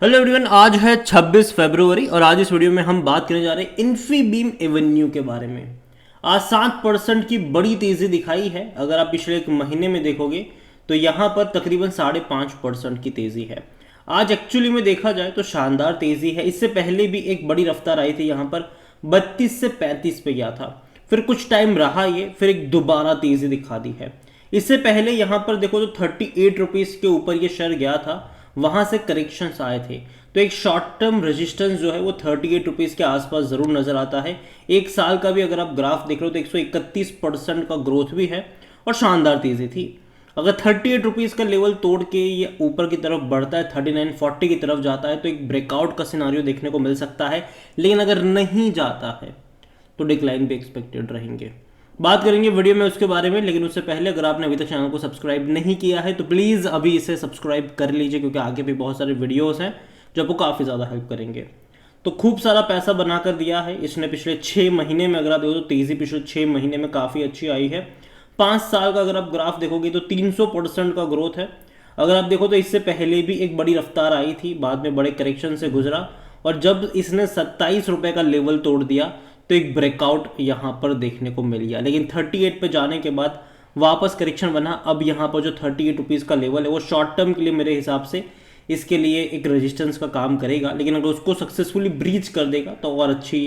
Hello everyone, आज है 26 फरवरी और आज इस वीडियो में हम बात करने जा रहे हैं इन्फीबीम एवेन्यू के बारे में। आज 7% की बड़ी तेज़ी दिखाई है। अगर आप पिछले एक महीने में देखोगे तो यहाँ पर तकरीबन 5.5% की तेज़ी है। आज एक्चुअली में देखा जाए तो शानदार तेज़ी है। इससे पहले भी एक बड़ी रफ्तार आई थी, यहाँ पर 32 से 35 पे गया था, फिर कुछ टाइम रहा ये, फिर एक दोबारा तेज़ी दिखा दी है। इससे पहले यहाँ पर देखो तो 38 रुपीज़ के ऊपर ये शेयर गया था, वहां से करेक्शंस आए थे। तो एक शॉर्ट टर्म रेजिस्टेंस जो है वो 38 रुपीज़ के आसपास ज़रूर नज़र आता है। एक साल का भी अगर आप ग्राफ देख रहे हो तो 131% का ग्रोथ भी है और शानदार तेज़ी थी। अगर 38 रुपीज़ का लेवल तोड़ के ये ऊपर की तरफ बढ़ता है, 39.40 की तरफ जाता है, तो एक ब्रेकआउट का सिनारियो देखने को मिल सकता है। लेकिन अगर नहीं जाता है तो डिक्लाइन भी एक्सपेक्टेड रहेंगे। बात करेंगे वीडियो में उसके बारे में, लेकिन उससे पहले अगर आपने अभी तक चैनल को सब्सक्राइब नहीं किया है तो प्लीज़ अभी इसे सब्सक्राइब कर लीजिए, क्योंकि आगे भी बहुत सारे वीडियोस हैं जो आपको काफ़ी ज़्यादा हेल्प करेंगे। तो खूब सारा पैसा बना कर दिया है इसने पिछले 6 महीने में। अगर आप देखो तो तेज़ी पिछले 6 महीने में काफ़ी अच्छी आई है। 5 साल का अगर आप ग्राफ देखोगे तो 300% का ग्रोथ है। अगर आप देखो तो इससे पहले भी एक बड़ी रफ्तार आई थी, बाद में बड़े करेक्शन से गुजरा, और जब इसने 27 रुपये का लेवल तोड़ दिया तो एक ब्रेकआउट यहाँ पर देखने को मिल गया। लेकिन 38 पे जाने के बाद वापस करेक्शन बना। अब यहाँ पर जो 38 रुपीज़ का लेवल है वो शॉर्ट टर्म के लिए मेरे हिसाब से इसके लिए एक रेजिस्टेंस का काम करेगा, लेकिन अगर उसको सक्सेसफुली ब्रीच कर देगा तो और अच्छी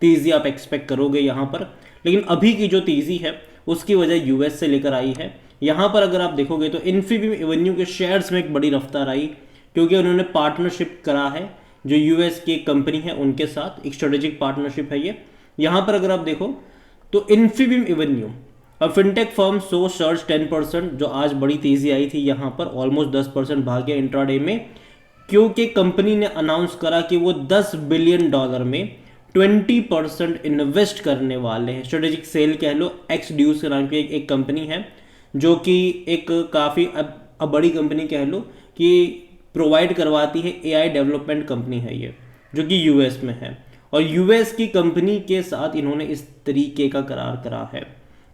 तेज़ी आप एक्सपेक्ट करोगे यहाँ पर। लेकिन अभी की जो तेज़ी है उसकी वजह यूएस से लेकर आई है। यहाँ पर अगर आप देखोगे तो इन्फीबीम एवेन्यू के शेयर्स में एक बड़ी रफ्तार आई, क्योंकि उन्होंने पार्टनरशिप करा है जो यूएस की एक कंपनी है उनके साथ। एक स्ट्रेटेजिक पार्टनरशिप है ये। यहाँ पर अगर आप देखो तो इन्फीबीम एवेन्यू अब फिनटेक फर्म सो सर्ज 10%, जो आज बड़ी तेजी आई थी, यहाँ पर ऑलमोस्ट 10% भाग गया इंट्राडे में, क्योंकि कंपनी ने अनाउंस करा कि वो $10 बिलियन में 20% इन्वेस्ट करने वाले हैं। स्ट्रेटेजिक सेल कह लो। एक्स ड्यूस के नाम की एक कंपनी है जो कि एक काफ़ी अब बड़ी कंपनी कह लो कि प्रोवाइड करवाती है एआई डेवलपमेंट कंपनी है ये, जो कि यूएस में है। और यूएस की कंपनी के साथ इन्होंने इस तरीके का करार करा है,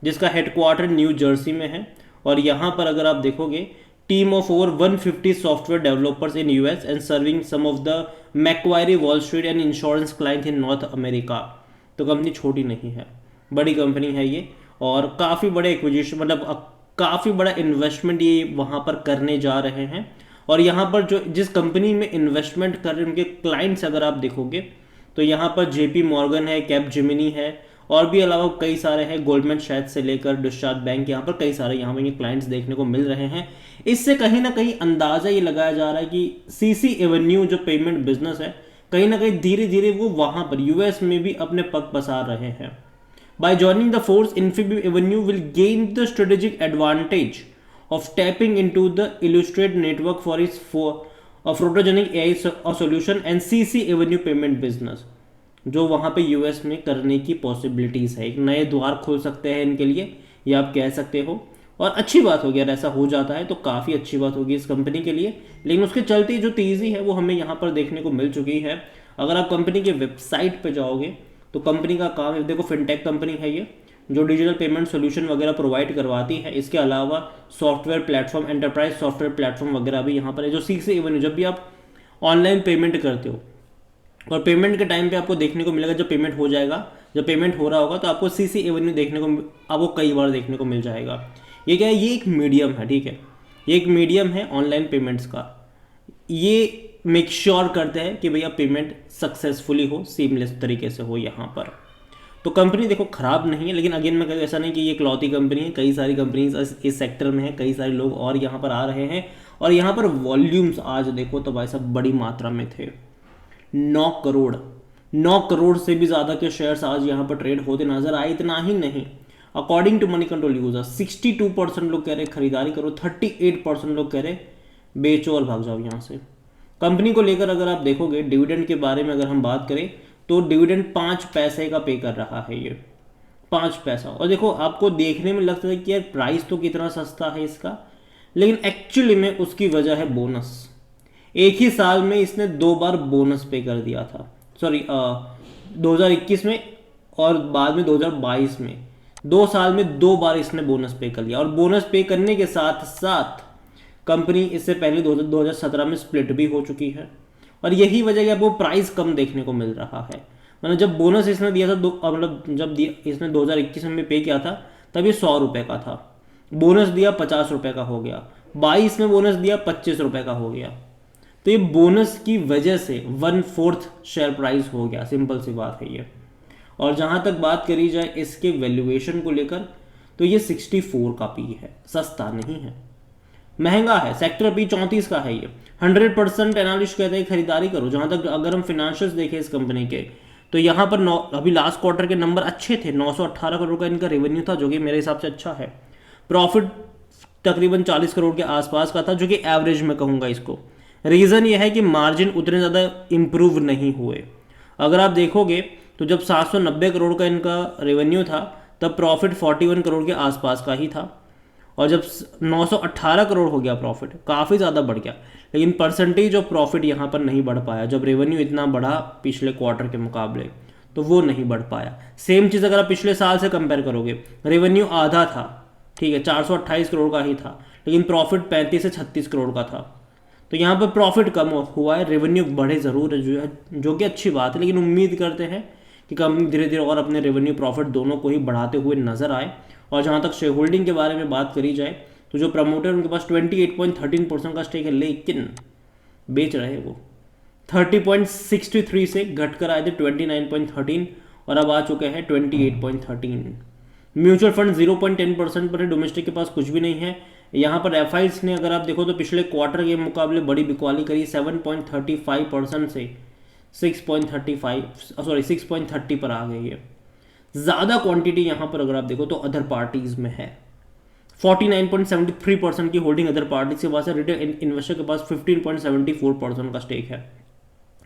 जिसका हेडक्वार्टर न्यू जर्सी में है। और यहाँ पर अगर आप देखोगे team of over 150 software developers in US and serving some of the Macquarie, Wall Street and insurance client in North America. तो कंपनी छोटी नहीं है, बड़ी कंपनी है ये, और काफ़ी बड़े एक्विजिशन मतलब काफ़ी बड़ा इन्वेस्टमेंट ये वहाँ पर करने जा रहे हैं। और यहाँ पर जो जिस कंपनी में इन्वेस्टमेंट कर रहे हैं उनके क्लाइंट्स अगर आप देखोगे तो यहाँ पर जेपी मॉर्गन है, कैप जिमिनी है, और भी अलावा कई सारे हैं, गोल्डमैन शायद से लेकर डिस्चार्ज बैंक, यहाँ पर कई सारे यहाँ पर ये क्लाइंट्स देखने को मिल रहे हैं। इससे कहीं ना कहीं अंदाज़ा ये लगाया जा रहा है कि सीसी एवेन्यू जो पेमेंट बिजनेस है, कहीं ना कहीं धीरे धीरे वो वहाँ पर यूएस में भी अपने पग पसार रहे हैं। By joining the force, Infibeam Avenue will gain the strategic advantage of tapping into the Illustrate network for its photogenic AI solution and CC Avenue payment business, जो वहाँ पे यूएस में करने की पॉसिबिलिटीज़ है। एक नए द्वार खोल सकते हैं इनके लिए, ये आप कह सकते हो। और अच्छी बात होगी, अगर ऐसा हो जाता है तो काफ़ी अच्छी बात होगी इस कंपनी के लिए। लेकिन उसके चलते जो तेज़ी है वो हमें यहाँ पर देखने को मिल चुकी है। अगर आप कंपनी के वेबसाइट पर जाओगे तो कंपनी का काम है, देखो फिनटेक कंपनी है ये, जो डिजिटल पेमेंट सोल्यूशन वगैरह प्रोवाइड करवाती है। इसके अलावा software platform, enterprise software platform वगैरह भी यहाँ पर है। जो सीसी एवेन्यू, जब भी आप ऑनलाइन पेमेंट करते हो और पेमेंट के टाइम पे आपको देखने को मिलेगा, जब पेमेंट हो जाएगा, जब पेमेंट हो रहा होगा तो आपको सीसी एवेन्यू देखने को आपको कई बार देखने को मिल जाएगा। ये क्या है, ये एक मीडियम है, ठीक है, ये एक मीडियम है ऑनलाइन पेमेंट्स का। ये मेक श्योर करते हैं कि भैया पेमेंट सक्सेसफुली हो, सीमलेस तरीके से हो यहाँ पर। तो कंपनी देखो खराब नहीं है, लेकिन अगेन मैं कहूँ ऐसा नहीं कि ये इकलौती कंपनी है, कई सारी कंपनीज इस सेक्टर में है, कई सारे लोग और यहाँ पर आ रहे हैं। और यहाँ पर वॉल्यूम्स आज देखो तो भाई साहब बड़ी मात्रा में थे। 9 करोड़ से भी ज़्यादा के शेयर्स आज यहाँ पर ट्रेड होते नजर आए। इतना ही नहीं, according to Moneycontrol user 62% लोग कह रहे खरीदारी करो, 38% लोग कह रहे बेचो और भाग जाओ यहाँ से। कंपनी को लेकर अगर आप देखोगे डिविडेंड के बारे में अगर हम बात करें तो डिविडेंड 5 पैसे का पे कर रहा है ये, 5 पैसा। और देखो आपको देखने में लगता है कि यार प्राइस तो कितना सस्ता है इसका, लेकिन एक्चुअली में उसकी वजह है बोनस। एक ही साल में इसने 2 बार बोनस पे कर दिया था, सॉरी 2021 में और बाद में 2022 में, 2 साल में 2 बार इसने बोनस पे कर लिया। और बोनस पे करने के साथ साथ कंपनी इससे पहले 2017 में स्प्लिट भी हो चुकी है। और यही वजह कि आपको प्राइस कम देखने को मिल रहा है। मतलब जब बोनस इसने दिया था मतलब जब इसने 2021 में पे किया था तब ये 100 रुपये का था, बोनस दिया 50 रुपये का हो गया, 22 में बोनस दिया 25 रुपये का हो गया। तो ये बोनस की वजह से 1/4 शेयर प्राइस हो गया, सिंपल सी बात है ये। और जहाँ तक बात करी जाए इसके वैल्यूएशन को लेकर तो ये 64 का पी है, सस्ता नहीं है, महंगा है। सेक्टर पी 34 का है ये। 100% एनालिस्ट कहते हैं खरीदारी करो। जहाँ तक अगर हम फिनेंशियल्स देखें इस कंपनी के तो यहाँ पर अभी लास्ट क्वार्टर के नंबर अच्छे थे, 918 करोड़ का इनका रेवेन्यू था जो कि मेरे हिसाब से अच्छा है। प्रॉफिट तकरीबन 40 करोड़ के आसपास का था जो कि एवरेज में कहूँगा इसको। रीज़न ये है कि मार्जिन उतने ज़्यादा इम्प्रूव नहीं हुए। अगर आप देखोगे तो जब 790 करोड़ का इनका रेवेन्यू था तब प्रॉफिट 41 करोड़ के आसपास का ही था, और जब 918 करोड़ हो गया प्रॉफिट काफ़ी ज़्यादा बढ़ गया, लेकिन परसेंटेज ऑफ प्रॉफिट यहाँ पर नहीं बढ़ पाया। जब रेवेन्यू इतना बढ़ा पिछले क्वार्टर के मुकाबले तो वो नहीं बढ़ पाया। सेम चीज़ अगर आप पिछले साल से कंपेयर करोगे, रेवेन्यू आधा था, ठीक है, 428 करोड़ का ही था, लेकिन प्रॉफिट 35 से 36 करोड़ का था। तो यहाँ पर प्रॉफिट कम हुआ है, रेवेन्यू बढ़े ज़रूर है जो कि अच्छी बात है, लेकिन उम्मीद करते हैं कि कंपनी धीरे धीरे और अपने रेवेन्यू प्रॉफिट दोनों को ही बढ़ाते हुए नजर आए। और जहाँ तक शेयर होल्डिंग के बारे में बात करी जाए तो जो प्रमोटर उनके पास 28.13% का स्टेक है, लेकिन बेच रहे हैं वो 30.63 से घटकर आए थे 29.13 और अब आ चुके हैं 28.13। म्यूचुअल फंड 0.10% पर है, डोमेस्टिक के पास कुछ भी नहीं है। यहाँ पर एफआईज ने अगर आप देखो तो पिछले क्वार्टर के मुकाबले बड़ी बिकवाली करी, 7.35% से 6.30 पर आ गई है। ज़्यादा क्वांटिटी यहाँ पर अगर आप देखो तो अदर पार्टीज में है, 49.73% की होल्डिंग अदर पार्टीज के पास है। रिटेल इन्वेस्टर के पास 15.74% का स्टेक है।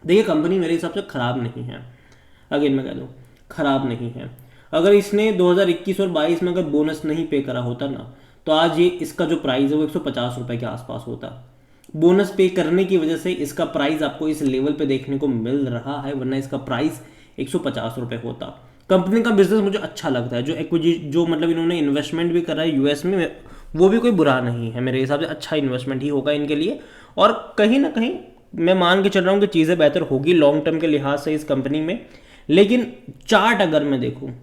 देखिए कंपनी मेरे हिसाब से ख़राब नहीं है, अगेन मैं कह दूँ ख़राब नहीं है। अगर इसने 2021 और 22 में अगर बोनस नहीं पे करा होता ना तो आज ये इसका जो प्राइस है वो 150 रुपये के आसपास होता। बोनस पे करने की वजह से इसका प्राइस आपको इस लेवल पे देखने को मिल रहा है, वरना इसका प्राइस 150 रुपये होता। कंपनी का बिजनेस मुझे अच्छा लगता है, जो मतलब इन्होंने इन्वेस्टमेंट भी करा है यूएस में, वो भी कोई बुरा नहीं है मेरे हिसाब से, अच्छा इन्वेस्टमेंट ही होगा इनके लिए। और कहीं ना कहीं मैं मान के चल रहा हूँ कि चीज़ें बेहतर होगी लॉन्ग टर्म के लिहाज से इस कंपनी में। लेकिन चार्ट अगर मैं देखूँ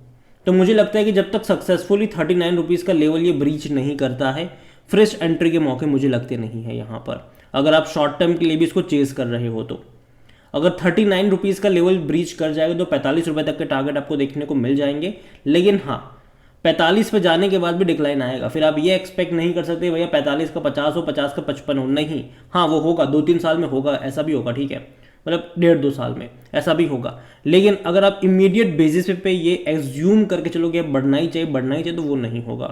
तो मुझे लगता है कि जब तक सक्सेसफुली 39 रुपीज़ का लेवल ये ब्रीच नहीं करता है, फ्रेश एंट्री के मौके मुझे लगते नहीं है यहाँ पर। अगर आप शॉर्ट टर्म के लिए भी इसको चेज कर रहे हो तो अगर 39 रुपीज़ का लेवल ब्रीच कर जाएगा तो 45 रुपये तक के टारगेट आपको देखने को मिल जाएंगे। लेकिन हाँ, 45 पे जाने के बाद भी डिक्लाइन आएगा। फिर आप ये एक्सपेक्ट नहीं कर सकते भैया 45 का 50 हो, 50 का 55 हो, नहीं। हाँ वो होगा, 2-3 साल में होगा, ऐसा भी होगा, ठीक है, मतलब 1.5-2 साल में ऐसा भी होगा। लेकिन अगर आप इमीडिएट बेसिस पे ये एज्यूम करके चलोगे बढ़ना ही चाहिए तो वो नहीं होगा।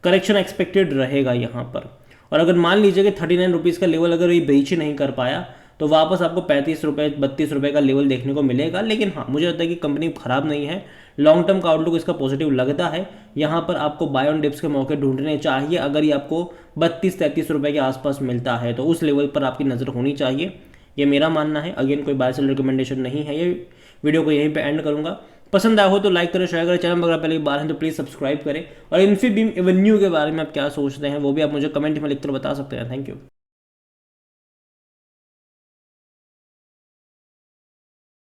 करेक्शन एक्सपेक्टेड रहेगा यहाँ पर। और अगर मान लीजिए कि 39 रुपीज़ का लेवल अगर ये ब्रीच ही नहीं कर पाया तो वापस आपको 35 रुपये 32 रुपये का लेवल देखने को मिलेगा। लेकिन हाँ, मुझे लगता है कि कंपनी खराब नहीं है, लॉन्ग टर्म का आउटलुक इसका पॉजिटिव लगता है। यहाँ पर आपको बाय ऑन डिप्स के मौके ढूंढने चाहिए। अगर ये आपको 32-33 रुपये के आसपास मिलता है तो उस लेवल पर आपकी नज़र होनी चाहिए, ये मेरा मानना है। अगेन कोई बाय सेल रिकमेंडेशन नहीं है। ये वीडियो को यहीं पे एंड करूंगा। पसंद आया हो तो लाइक करें, शेयर करें। चैनल अगर पहले बार हैं तो प्लीज़ सब्सक्राइब करें। और इन्फीबीम एवेन्यू के बारे में आप क्या सोचते हैं वो भी आप मुझे कमेंट में लिखकर बता सकते हैं। Thank you.